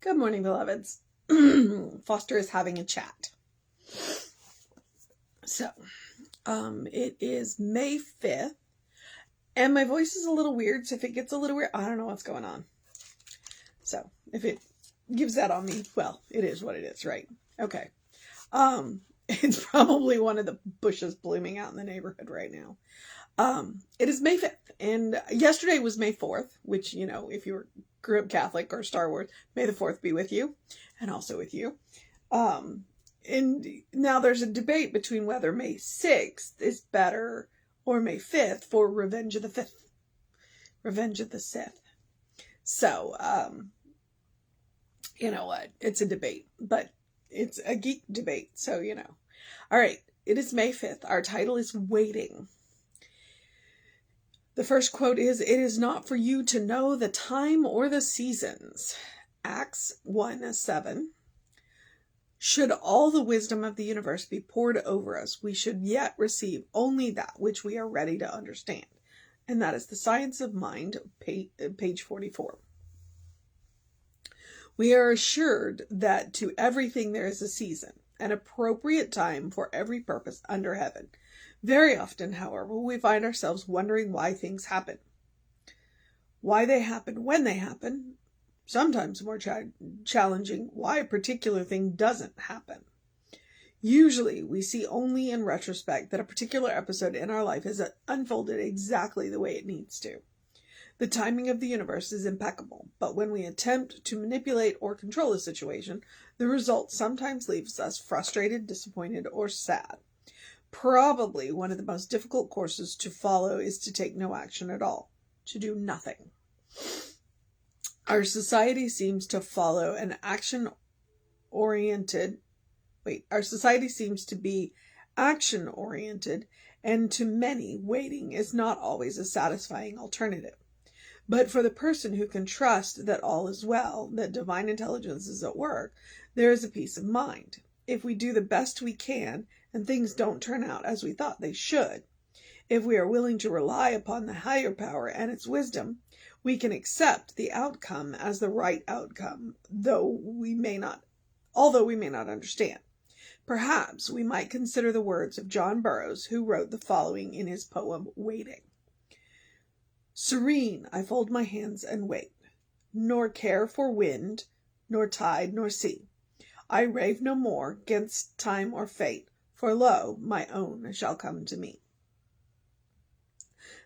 Good morning, beloveds. Foster is having a chat. So, it is May 5th, and my voice is a little weird, so if it gets a little weird, I don't know what's going on. So, if it gives that on me, well, it is what it is, right? Okay. It's probably one of the bushes blooming out in the neighborhood right now. It is May 5th, and yesterday was May 4th, which, if you grew up Catholic or Star Wars, May the 4th be with you, and also with you. And now there's a debate between whether May 6th is better or May 5th for Revenge of the 5th. Revenge of the Sith. So, you know what? It's a debate, but it's a geek debate, so. All right, it is May 5th. Our title is Waiting. The first quote is, "It is not for you to know the time or the seasons." Acts 1:7. "Should all the wisdom of the universe be poured over us, we should yet receive only that which we are ready to understand." And that is The Science of Mind, page 44. "We are assured that to everything there is a season, an appropriate time for every purpose under heaven. Very often, however, we find ourselves wondering why things happen. Why they happen when they happen. Sometimes more challenging, why a particular thing doesn't happen. Usually, we see only in retrospect that a particular episode in our life has unfolded exactly the way it needs to. The timing of the universe is impeccable, but when we attempt to manipulate or control a situation, the result sometimes leaves us frustrated, disappointed, or sad. Probably one of the most difficult courses to follow is to take no action at all, to do nothing. Our society seems to follow an action-oriented. Our society seems to be action-oriented, and to many, waiting is not always a satisfying alternative. But for the person who can trust that all is well, that divine intelligence is at work, there is a peace of mind. If we do the best we can, and things don't turn out as we thought they should, if we are willing to rely upon the higher power and its wisdom, we can accept the outcome as the right outcome, although we may not understand. Perhaps we might consider the words of John Burroughs, who wrote the following in his poem, Waiting. "Serene, I fold my hands and wait, nor care for wind, nor tide, nor sea. I rave no more 'gainst time or fate, for lo, my own shall come to me."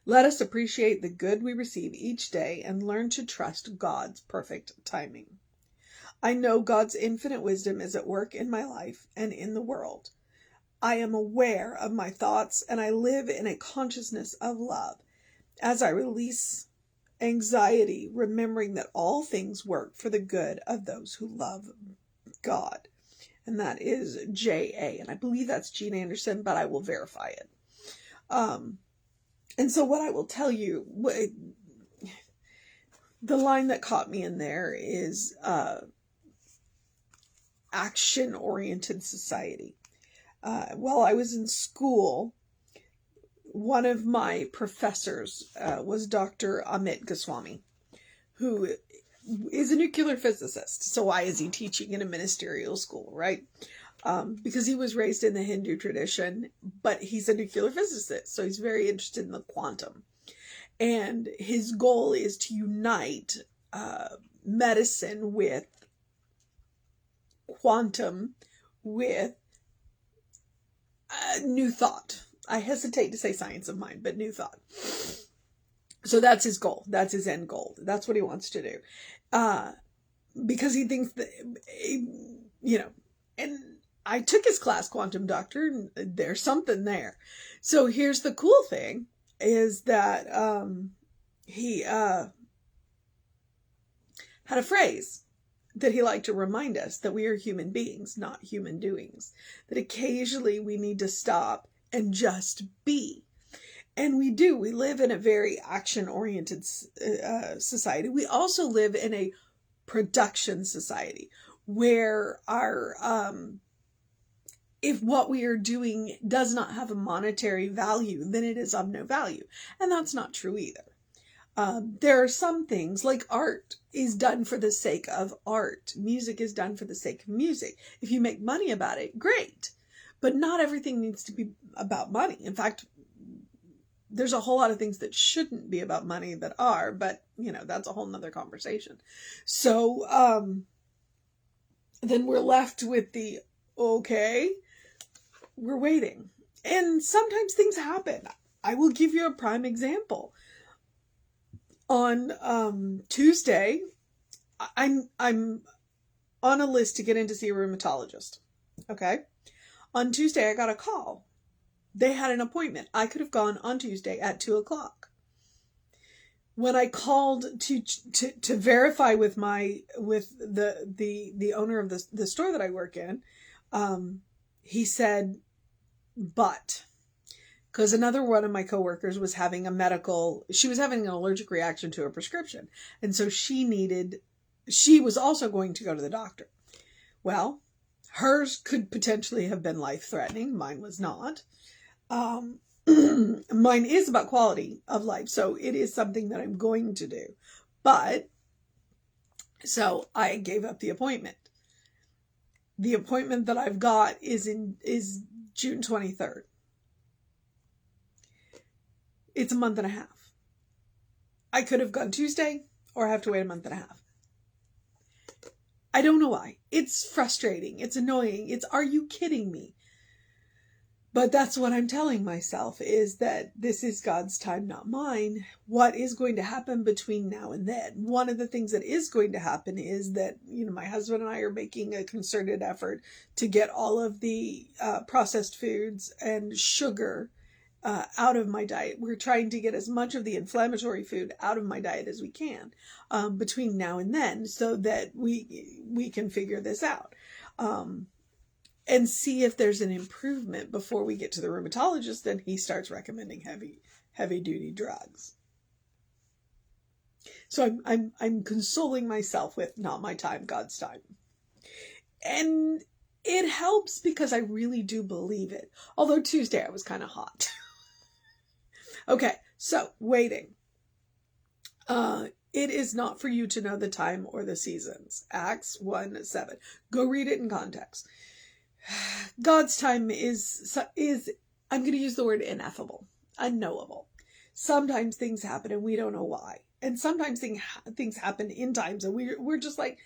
Let us appreciate the good we receive each day and learn to trust God's perfect timing. I know God's infinite wisdom is at work in my life and in the world. I am aware of my thoughts, and I live in a consciousness of love. As I release anxiety, remembering that all things work for the good of those who love God. And that is J.A. And I believe that's Gene Anderson, but I will verify it. And so what I will tell you, the line that caught me in there is action-oriented society. While I was in school, one of my professors was Dr. Amit Goswami, who is a nuclear physicist. So why is he teaching in a ministerial school, right? Because he was raised in the Hindu tradition, but he's a nuclear physicist, so he's very interested in the quantum. And his goal is to unite medicine with quantum, with new thought. I hesitate to say science of mind, but new thought. So that's his goal. That's his end goal. That's what he wants to do. Because he thinks that, and I took his class, Quantum Doctor, and there's something there. So here's the cool thing, is that he had a phrase that he liked to remind us that we are human beings, not human doings. That occasionally we need to stop and just be. And we do. We live in a very action-oriented society. We also live in a production society where if what we are doing does not have a monetary value, then it is of no value. And that's not true either. There are some things like art is done for the sake of art. Music is done for the sake of music. If you make money about it, great. But not everything needs to be about money. In fact, there's a whole lot of things that shouldn't be about money that are, but that's a whole nother conversation. So, then we're left with the, okay, we're waiting. And sometimes things happen. I will give you a prime example. On Tuesday, I'm on a list to get in to see a rheumatologist. Okay. On Tuesday, I got a call. They had an appointment. I could have gone on Tuesday at 2:00. When I called to verify with the owner of the store that I work in, he said, but. Because another one of my coworkers was having she was having an allergic reaction to a prescription. And so she was also going to go to the doctor. Well, hers could potentially have been life-threatening. Mine was not. Mine is about quality of life. So it is something that I'm going to do. But, so I gave up the appointment. The appointment that I've got is June 23rd. It's a month and a half. I could have gone Tuesday or have to wait a month and a half. I don't know why. It's frustrating. It's annoying. Are you kidding me? But that's what I'm telling myself, is that this is God's time, not mine. What is going to happen between now and then? One of the things that is going to happen is that, my husband and I are making a concerted effort to get all of the processed foods and sugar out of my diet. We're trying to get as much of the inflammatory food out of my diet as we can between now and then, so that we can figure this out and see if there's an improvement before we get to the rheumatologist. Then he starts recommending heavy duty drugs. So I'm consoling myself with, not my time, God's time. And it helps because I really do believe it. Although Tuesday I was kind of hot. Okay, so waiting. It is not for you to know the time or the seasons. Acts 1:7. Go read it in context. God's time is I'm going to use the word ineffable, unknowable. Sometimes things happen and we don't know why. And sometimes things happen in times and we're just like,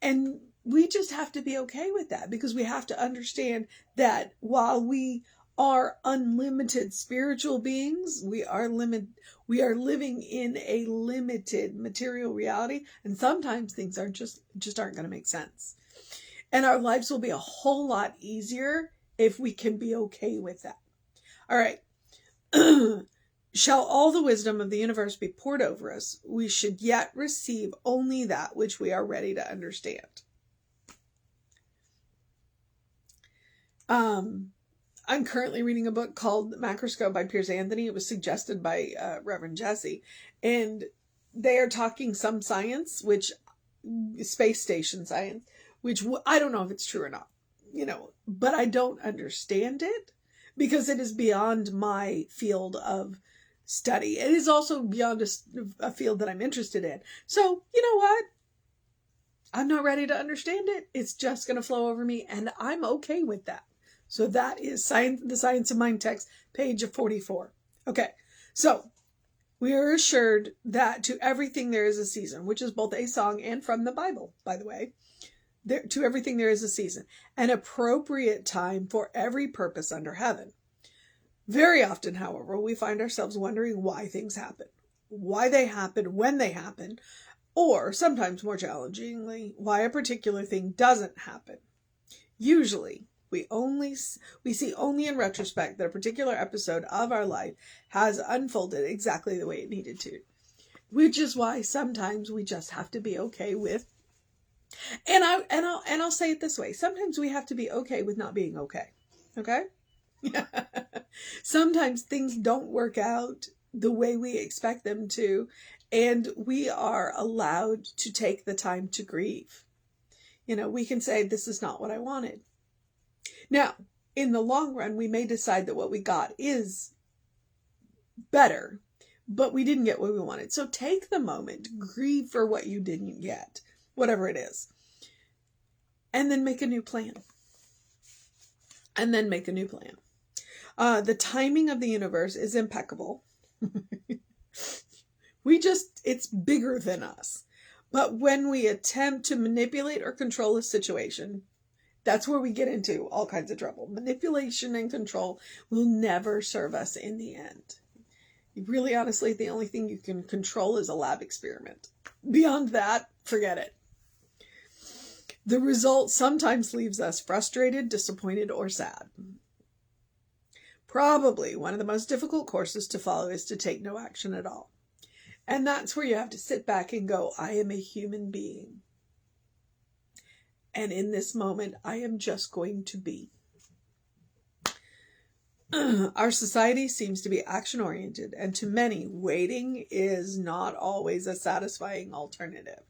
and we just have to be okay with that, because we have to understand that while we are unlimited spiritual beings, we are living in a limited material reality, and sometimes things are just aren't going to make sense. And our lives will be a whole lot easier if we can be okay with that. All right. Shall all the wisdom of the universe be poured over us, we should yet receive only that which we are ready to understand. I'm currently reading a book called Macroscope by Piers Anthony. It was suggested by Reverend Jesse. And they are talking some science, space station science, which I don't know if it's true or not, but I don't understand it because it is beyond my field of study. It is also beyond a field that I'm interested in. So, you know what? I'm not ready to understand it. It's just going to flow over me, and I'm okay with that. So that is the Science of Mind text, page 44. Okay, so we are assured that to everything there is a season, which is both a song and from the Bible, by the way. To everything there is a season, an appropriate time for every purpose under heaven. Very often, however, we find ourselves wondering why things happen, why they happen, when they happen, or sometimes more challengingly, why a particular thing doesn't happen. Usually, we see only in retrospect that a particular episode of our life has unfolded exactly the way it needed to, which is why sometimes we just have to be okay with. And I'll say it this way: sometimes we have to be okay with not being okay. Okay? Sometimes things don't work out the way we expect them to, and we are allowed to take the time to grieve. We can say, this is not what I wanted. Now, in the long run, we may decide that what we got is better, but we didn't get what we wanted. So take the moment, grieve for what you didn't get, whatever it is, and then make a new plan. And then make a new plan. The timing of the universe is impeccable. It's bigger than us. But when we attempt to manipulate or control a situation, that's where we get into all kinds of trouble. Manipulation and control will never serve us in the end. Really, honestly, the only thing you can control is a lab experiment. Beyond that, forget it. The result sometimes leaves us frustrated, disappointed, or sad. Probably one of the most difficult courses to follow is to take no action at all. And that's where you have to sit back and go, I am a human being. And in this moment, I am just going to be. Our society seems to be action-oriented, and to many, waiting is not always a satisfying alternative.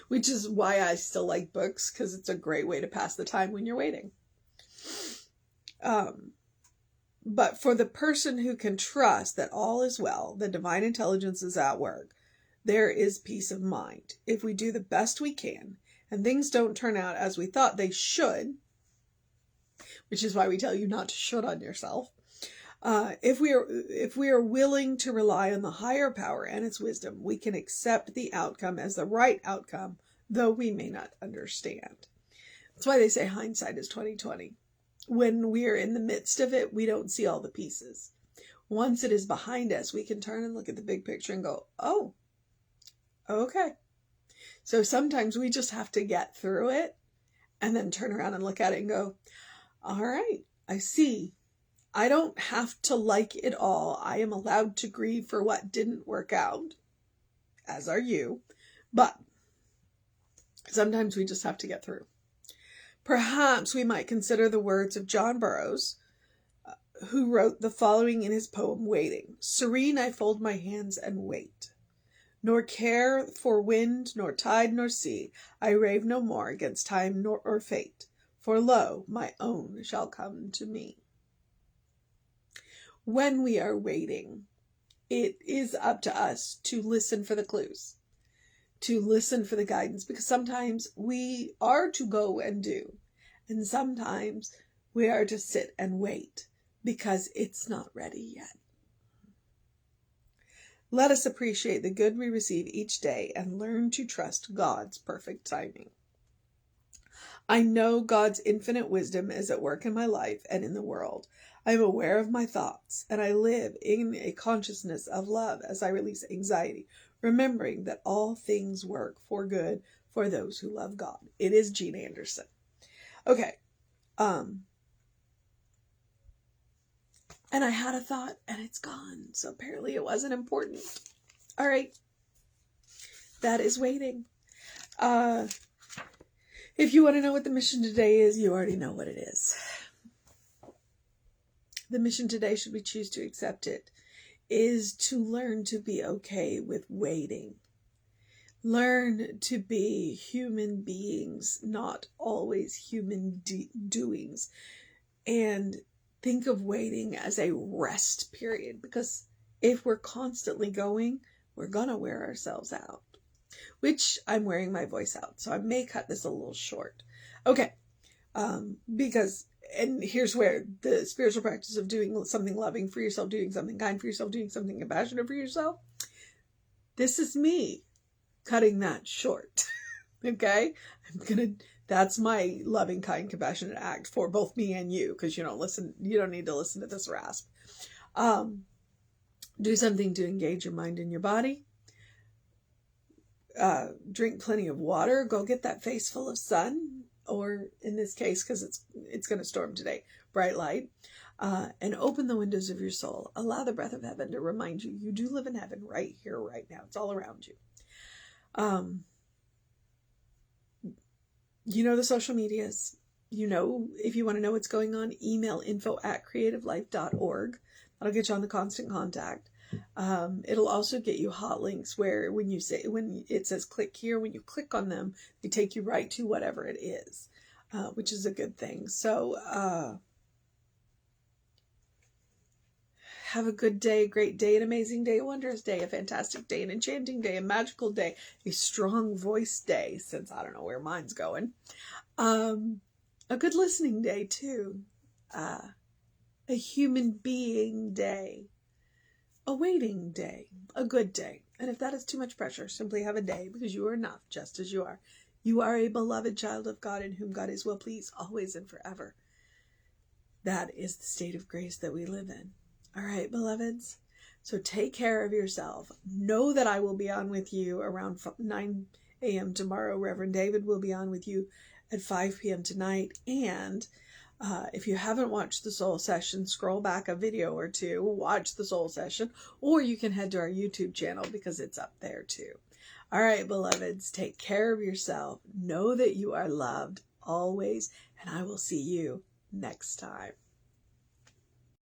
Which is why I still like books, because it's a great way to pass the time when you're waiting. But for the person who can trust that all is well, the divine intelligence is at work, there is peace of mind. If we do the best we can, and things don't turn out as we thought they should, which is why we tell you not to should on yourself, if we are willing to rely on the higher power and its wisdom, we can accept the outcome as the right outcome, though we may not understand. That's why they say hindsight is 20/20. When we are in the midst of it, we don't see all the pieces. Once it is behind us, we can turn and look at the big picture and go, oh, okay. So sometimes we just have to get through it and then turn around and look at it and go, all right, I see. I don't have to like it all. I am allowed to grieve for what didn't work out, as are you. But sometimes we just have to get through. Perhaps we might consider the words of John Burroughs, who wrote the following in his poem, Waiting. Serene I fold my hands and wait. Nor care for wind, nor tide, nor sea. I rave no more against time or fate. For lo, my own shall come to me. When we are waiting, it is up to us to listen for the clues, to listen for the guidance, because sometimes we are to go and do, and sometimes we are to sit and wait because it's not ready yet. Let us appreciate the good we receive each day and learn to trust God's perfect timing. I know God's infinite wisdom is at work in my life and in the world. I am aware of my thoughts, and I live in a consciousness of love as I release anxiety, remembering that all things work for good for those who love God. It is Jean Anderson. Okay. And I had a thought, and it's gone, so apparently it wasn't important. All right. That is waiting. If you want to know what the mission today is, you already know what it is. The mission today, should we choose to accept it, is to learn to be okay with waiting. Learn to be human beings, not always human doings. And think of waiting as a rest period, because if we're constantly going, we're going to wear ourselves out. Which I'm wearing my voice out, so I may cut this a little short. Okay, and here's where the spiritual practice of doing something loving for yourself, doing something kind for yourself, doing something compassionate for yourself, this is me cutting that short. Okay, that's my loving, kind, compassionate act for both me and you, because you don't need to listen to this rasp. Do something to engage your mind and your body. Drink plenty of water. Go get that face full of sun, or in this case, because it's going to storm today, bright light. And open the windows of your soul. Allow the breath of heaven to remind you do live in heaven right here, right now. It's all around you. You know the social medias. If you want to know what's going on, email info@creativelife.org. That'll get you on the constant contact. It'll also get you hot links where when it says click here, when you click on them, they take you right to whatever it is, which is a good thing. So, Have a good day, a great day, an amazing day, a wondrous day, a fantastic day, an enchanting day, a magical day, a strong voice day, since I don't know where mine's going. A good listening day too. A human being day. A waiting day. A good day. And if that is too much pressure, simply have a day, because you are enough just as you are. You are a beloved child of God in whom God is well pleased always and forever. That is the state of grace that we live in. All right, beloveds. So take care of yourself. Know that I will be on with you around 9 a.m. tomorrow. Reverend David will be on with you at 5 p.m. tonight. And if you haven't watched the Soul Session, scroll back a video or two, watch the Soul Session, or you can head to our YouTube channel because it's up there too. All right, beloveds, take care of yourself. Know that you are loved always, and I will see you next time.